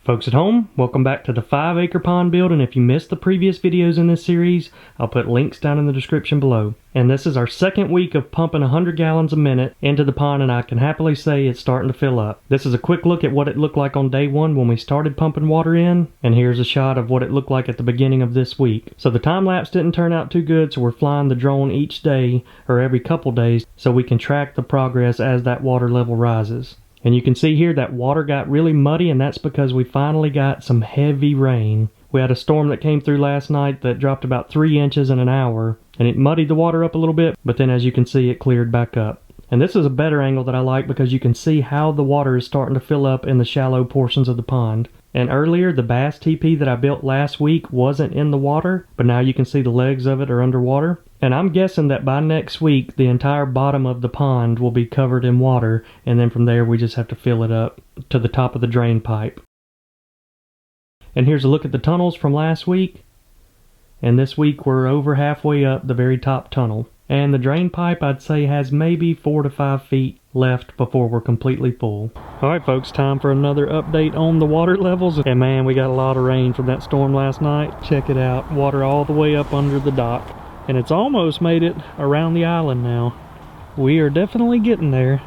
Folks at home, welcome back to the 5-acre pond build, and if you missed the previous videos in this series, I'll put links down in the description below. And this is our second week of pumping 100 gallons a minute into the pond, and I can happily say it's starting to fill up. This is a quick look at what it looked like on day one when we started pumping water in, and here's a shot of what it looked like at the beginning of this week. So the time lapse didn't turn out too good, so we're flying the drone each day or every couple days so we can track the progress as that water level rises. And you can see here that water got really muddy, and that's because we finally got some heavy rain. We had a storm that came through last night that dropped about 3 inches in an hour, and it muddied the water up a little bit, but then as you can see, it cleared back up. And this is a better angle that I like because you can see how the water is starting to fill up in the shallow portions of the pond. And earlier, the bass teepee that I built last week wasn't in the water, but now you can see the legs of it are underwater. And I'm guessing that by next week, the entire bottom of the pond will be covered in water, and then from there we just have to fill it up to the top of the drain pipe. And here's a look at the tunnels from last week. And this week we're over halfway up the very top tunnel. And the drain pipe, I'd say, has maybe 4 to 5 feet left before we're completely full. Alright folks, time for another update on the water levels. And man, we got a lot of rain from that storm last night. Check it out, water all the way up under the dock. And it's almost made it around the island now. We are definitely getting there.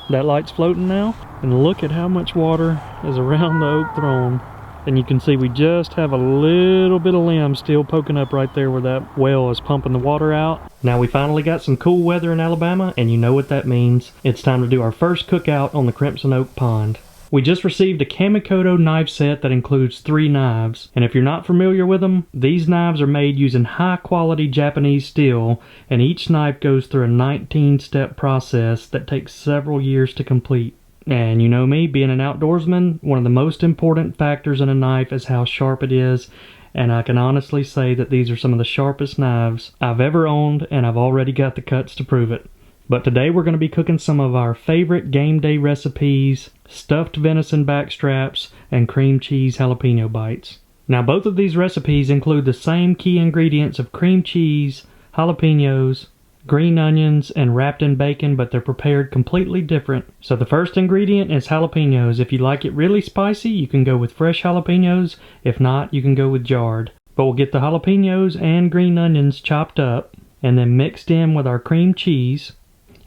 That light's floating now. And look at how much water is around the oak throne. And you can see we just have a little bit of limb still poking up right there where that well is pumping the water out. Now we finally got some cool weather in Alabama, and you know what that means. It's time to do our first cookout on the Crimson Oak Pond. We just received a Cookout knife set that includes 3 knives, and if you're not familiar with them, these knives are made using high quality Japanese steel, and each knife goes through a 19-step process that takes several years to complete. And you know me, being an outdoorsman, one of the most important factors in a knife is how sharp it is, and I can honestly say that these are some of the sharpest knives I've ever owned, and I've already got the cuts to prove it. But today we're going to be cooking some of our favorite game day recipes: stuffed venison backstraps and cream cheese jalapeno bites. Now both of these recipes include the same key ingredients of cream cheese, jalapenos, green onions, and wrapped in bacon, but they're prepared completely different. So the first ingredient is jalapenos. If you like it really spicy, you can go with fresh jalapenos. If not, you can go with jarred. But we'll get the jalapenos and green onions chopped up and then mixed in with our cream cheese.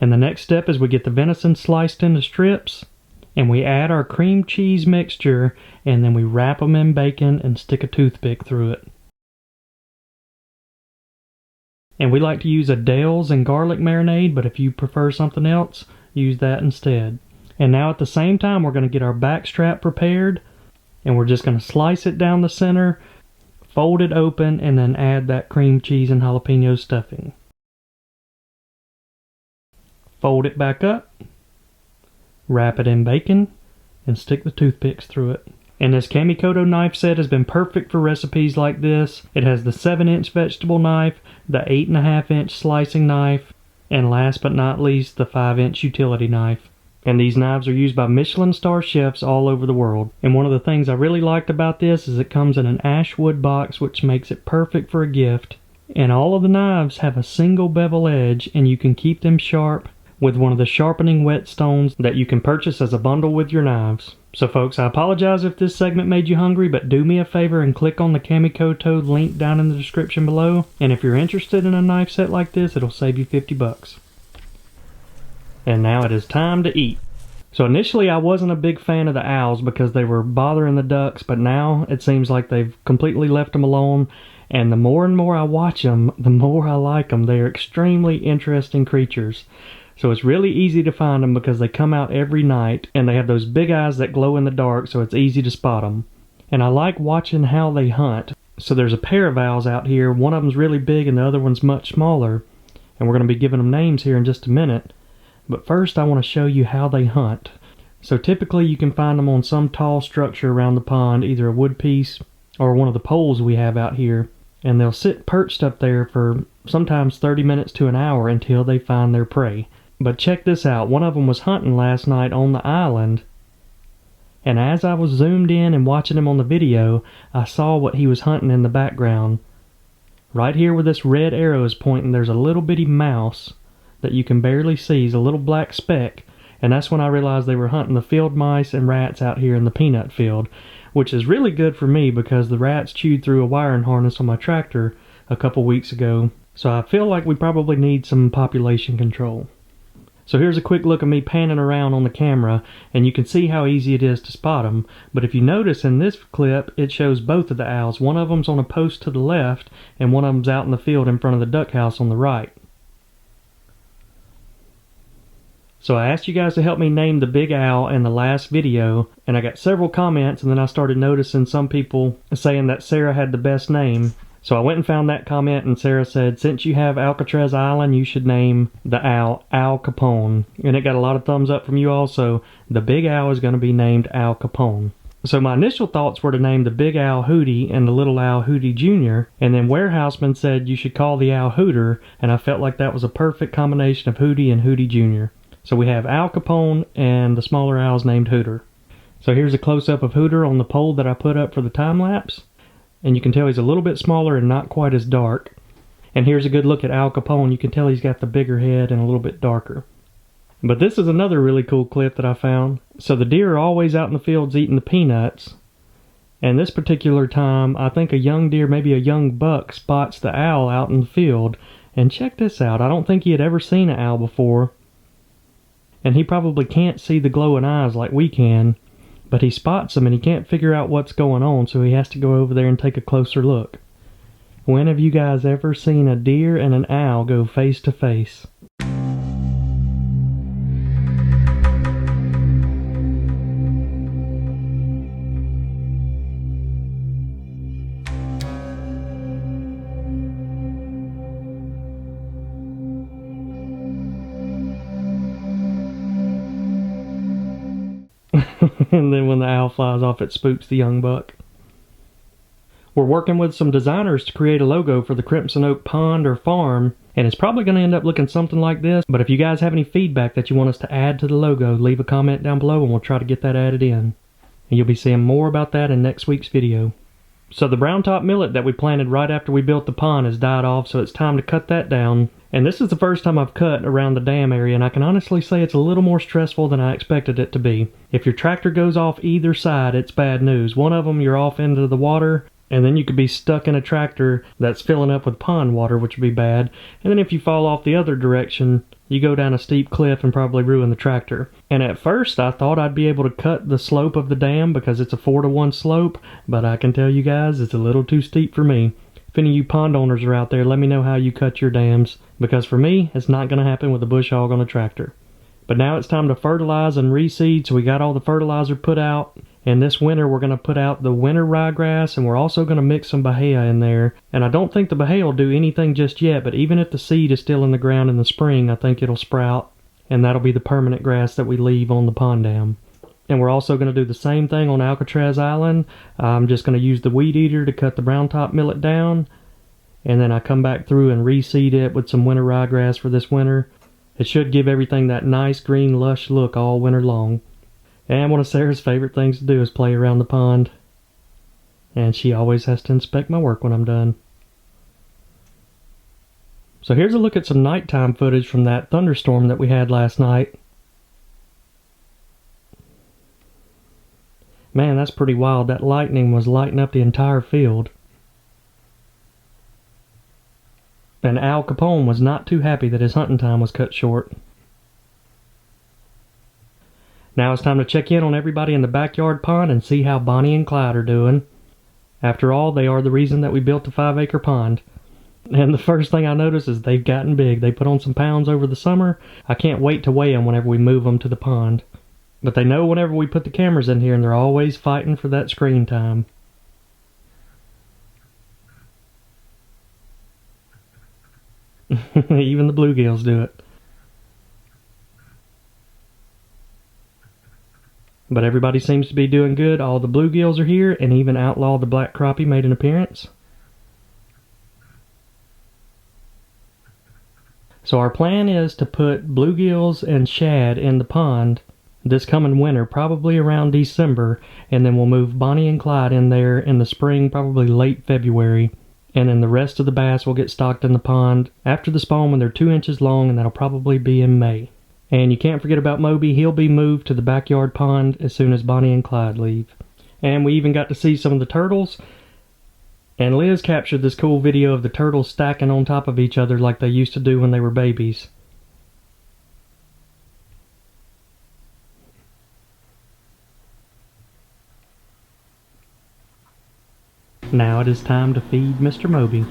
And the next step is we get the venison sliced into strips, and we add our cream cheese mixture, and then we wrap them in bacon and stick a toothpick through it. And we like to use a Dale's and garlic marinade, but if you prefer something else, use that instead. And now at the same time, we're going to get our backstrap prepared, and we're just going to slice it down the center, fold it open, and then add that cream cheese and jalapeno stuffing. Fold it back up, wrap it in bacon, and stick the toothpicks through it. And this Cookout knife set has been perfect for recipes like this. It has the 7-inch vegetable knife, the 8.5-inch slicing knife, and last but not least, the 5-inch utility knife. And these knives are used by Michelin star chefs all over the world. And one of the things I really liked about this is it comes in an ash wood box, which makes it perfect for a gift. And all of the knives have a single bevel edge, and you can keep them sharp with one of the sharpening whetstones that you can purchase as a bundle with your knives. So folks, I apologize if this segment made you hungry, but do me a favor and click on the Cookout link down in the description below. And if you're interested in a knife set like this, it'll save you 50 bucks. And now it is time to eat. So initially I wasn't a big fan of the owls because they were bothering the ducks, but now it seems like they've completely left them alone. And the more and more I watch them, the more I like them. They are extremely interesting creatures. So it's really easy to find them because they come out every night, and they have those big eyes that glow in the dark, so it's easy to spot them. And I like watching how they hunt. So there's a pair of owls out here. One of them's really big and the other one's much smaller. And we're going to be giving them names here in just a minute. But first I want to show you how they hunt. So typically you can find them on some tall structure around the pond, either a wood piece or one of the poles we have out here. And they'll sit perched up there for sometimes 30 minutes to an hour until they find their prey. But check this out, one of them was hunting last night on the island, and as I was zoomed in and watching him on the video, I saw what he was hunting in the background. Right here where this red arrow is pointing, there's a little bitty mouse that you can barely see. He's a little black speck, and that's when I realized they were hunting the field mice and rats out here in the peanut field, which is really good for me because the rats chewed through a wiring harness on my tractor a couple weeks ago, so I feel like we probably need some population control. So here's a quick look of me panning around on the camera, and you can see how easy it is to spot them. But if you notice in this clip, it shows both of the owls. One of them's on a post to the left, and one of them's out in the field in front of the duck house on the right. So I asked you guys to help me name the big owl in the last video, and I got several comments, and then I started noticing some people saying that Sarah had the best name. So I went and found that comment, and Sarah said, since you have Alcatraz Island, you should name the owl Al Capone. And it got a lot of thumbs up from you all, so the big owl is going to be named Al Capone. So my initial thoughts were to name the big owl Hootie and the little owl Hootie Jr., and then Warehouseman said you should call the owl Hooter, and I felt like that was a perfect combination of Hootie and Hootie Jr. So we have Al Capone and the smaller owl's named Hooter. So here's a close-up of Hooter on the pole that I put up for the time-lapse. And you can tell he's a little bit smaller and not quite as dark. And here's a good look at Al Capone. You can tell he's got the bigger head and a little bit darker. But this is another really cool clip that I found. So the deer are always out in the fields eating the peanuts. And this particular time, I think a young deer, maybe a young buck, spots the owl out in the field. And check this out. I don't think he had ever seen an owl before. And he probably can't see the glowing eyes like we can. But he spots them and he can't figure out what's going on, so he has to go over there and take a closer look. When have you guys ever seen a deer and an owl go face to face? And then when the owl flies off, it spooks the young buck. We're working with some designers to create a logo for the Crimson Oak Pond or farm, and it's probably going to end up looking something like this. But if you guys have any feedback that you want us to add to the logo, leave a comment down below and we'll try to get that added in. And you'll be seeing more about that in next week's video. So the brown top millet that we planted right after we built the pond has died off, so it's time to cut that down. And this is the first time I've cut around the dam area, and I can honestly say it's a little more stressful than I expected it to be. If your tractor goes off either side, it's bad news. One of them, you're off into the water, and then you could be stuck in a tractor that's filling up with pond water, which would be bad. And then if you fall off the other direction, you go down a steep cliff and probably ruin the tractor. And at first I thought I'd be able to cut the slope of the dam because it's a 4-to-1 slope, but I can tell you guys it's a little too steep for me. If any of you pond owners are out there, let me know how you cut your dams, because for me, it's not going to happen with a bush hog on a tractor. But now it's time to fertilize and reseed, so we got all the fertilizer put out. And this winter we're going to put out the winter ryegrass, and we're also going to mix some bahia in there. And I don't think the bahia will do anything just yet, but even if the seed is still in the ground in the spring, I think it'll sprout. And that'll be the permanent grass that we leave on the pond dam. And we're also going to do the same thing on Alcatraz Island. I'm just going to use the weed eater to cut the brown top millet down. And then I come back through and reseed it with some winter ryegrass for this winter. It should give everything that nice green lush look all winter long. And one of Sarah's favorite things to do is play around the pond. And she always has to inspect my work when I'm done. So here's a look at some nighttime footage from that thunderstorm that we had last night. Man, that's pretty wild. That lightning was lighting up the entire field. And Al Capone was not too happy that his hunting time was cut short. Now it's time to check in on everybody in the backyard pond and see how Bonnie and Clyde are doing. After all, they are the reason that we built the 5-acre pond. And the first thing I notice is they've gotten big. They put on some pounds over the summer. I can't wait to weigh them whenever we move them to the pond. But they know whenever we put the cameras in here, and they're always fighting for that screen time. Even the bluegills do it. But everybody seems to be doing good. All the bluegills are here, and even Outlaw the black crappie made an appearance. So our plan is to put bluegills and shad in the pond this coming winter, probably around December, and then we'll move Bonnie and Clyde in there in the spring, probably late February. And then the rest of the bass will get stocked in the pond after the spawn when they're 2 inches long, and that'll probably be in May. And you can't forget about Moby. He'll be moved to the backyard pond as soon as Bonnie and Clyde leave. And we even got to see some of the turtles. And Liz captured this cool video of the turtles stacking on top of each other like they used to do when they were babies. Now it is time to feed Mr. Moby.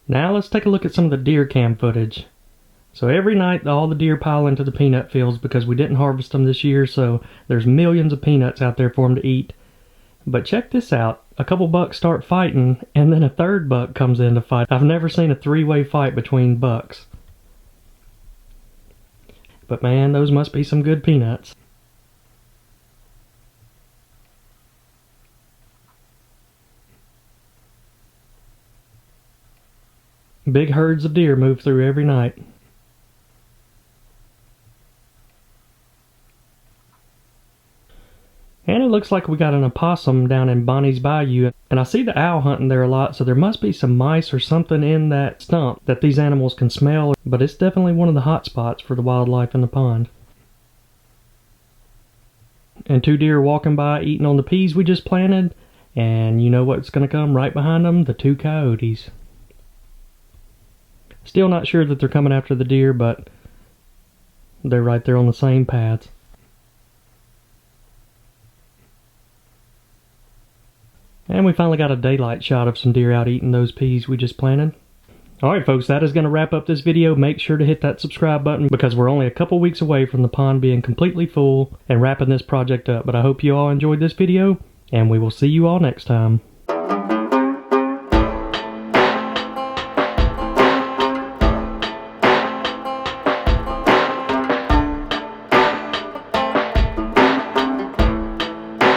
Now let's take a look at some of the deer cam footage. So every night all the deer pile into the peanut fields because we didn't harvest them this year, so there's millions of peanuts out there for them to eat. But check this out. A couple bucks start fighting, and then a third buck comes in to fight. I've never seen a three-way fight between bucks. But man, those must be some good peanuts. Big herds of deer move through every night. And it looks like we got an opossum down in Bonnie's Bayou, and I see the owl hunting there a lot, so there must be some mice or something in that stump that these animals can smell, but it's definitely one of the hot spots for the wildlife in the pond. And two deer walking by eating on the peas we just planted, and you know what's going to come right behind them? The two coyotes. Still not sure that they're coming after the deer, but they're right there on the same paths. And we finally got a daylight shot of some deer out eating those peas we just planted. Alright folks, that is going to wrap up this video. Make sure to hit that subscribe button because we're only a couple weeks away from the pond being completely full and wrapping this project up. But I hope you all enjoyed this video, and we will see you all next time.